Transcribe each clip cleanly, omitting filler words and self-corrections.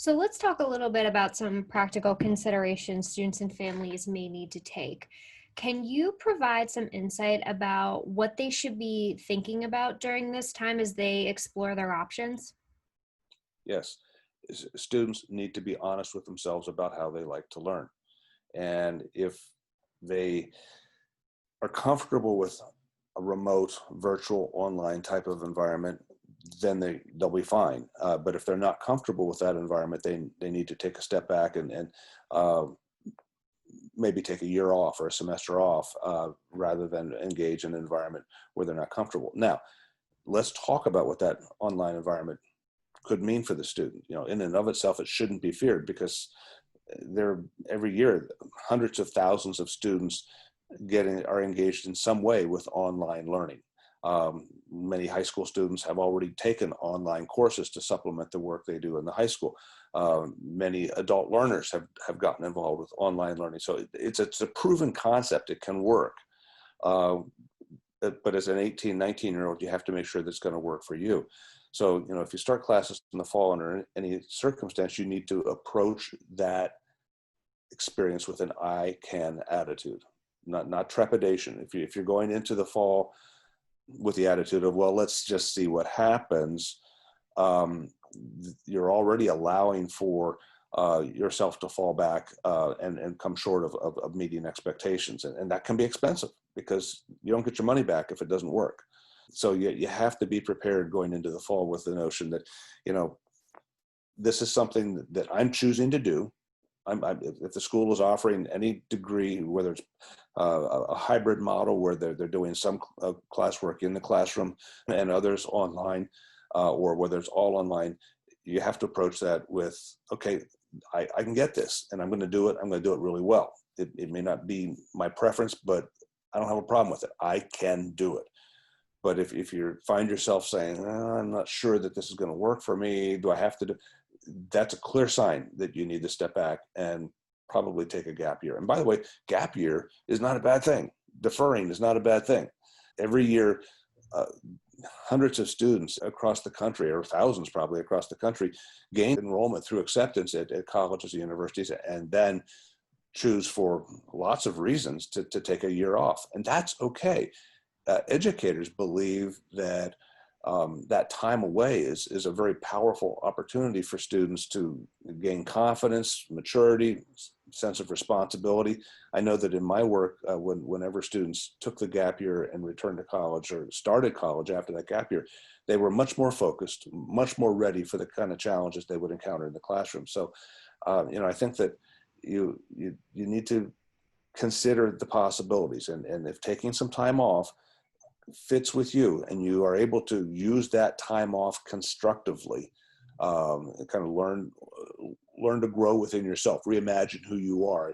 So let's talk a little bit about some practical considerations students and families may need to take. Can you provide some insight about what they should be thinking about during this time as they explore their options? Yes, students need to be honest with themselves about how they like to learn. And if they are comfortable with a remote, virtual, online type of environment, then they'll be fine. But if they're not comfortable with that environment, they need to take a step back and uh, maybe take a year off or a semester off rather than engage in an environment where they're not comfortable. Now, let's talk about what that online environment could mean for the student. In and of itself, it shouldn't be feared because there every year hundreds of thousands of students are engaged in some way with online learning. Many high school students have already taken online courses to supplement the work they do in the high school. Many adult learners have gotten involved with online learning. So it's a proven concept. It can work. Uh, but as an 18, 19-year-old, you have to make sure that's going to work for you. So, if you start classes in the fall under any circumstance, you need to approach that experience with an I can attitude, not trepidation. If you're going into the fall with the attitude of, well, let's just see what happens, um, you're already allowing for yourself to fall back and come short of meeting expectations. And that can be expensive because you don't get your money back if it doesn't work. So you have to be prepared going into the fall with the notion that, this is something that I'm choosing to do. If the school is offering any degree, whether it's a hybrid model where they're doing some classwork in the classroom and others online, or whether it's all online, you have to approach that with, okay, I can get this and I'm going to do it. I'm going to do it really well. It may not be my preference, but I don't have a problem with it. I can do it. But if you find yourself saying, I'm not sure that this is going to work for me, do I have to do, that's a clear sign that you need to step back and probably take a gap year. And by the way, gap year is not a bad thing. Deferring is not a bad thing. Every year, uh, hundreds of students across the country, or thousands probably across the country, gain enrollment through acceptance at colleges and universities, and then choose for lots of reasons to take a year off. And that's okay. Educators believe that that time away is a very powerful opportunity for students to gain confidence, maturity, sense of responsibility. I know that in my work, whenever students took the gap year and returned to college or started college after that gap year, they were much more focused, much more ready for the kind of challenges they would encounter in the classroom. So, I think that you need to consider the possibilities, and if taking some time off fits with you and you are able to use that time off constructively, and kind of learn to grow within yourself, reimagine who you are,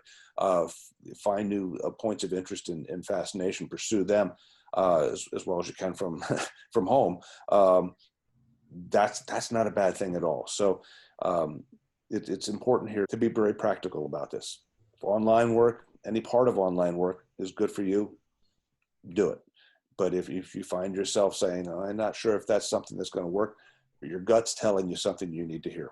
find new points of interest and fascination, pursue them as well as you can from from home. That's not a bad thing at all. So it's important here to be very practical about this. If online work, any part of online work is good for you, do it. But if you find yourself saying, oh, I'm not sure if that's something that's going to work, your gut's telling you something you need to hear.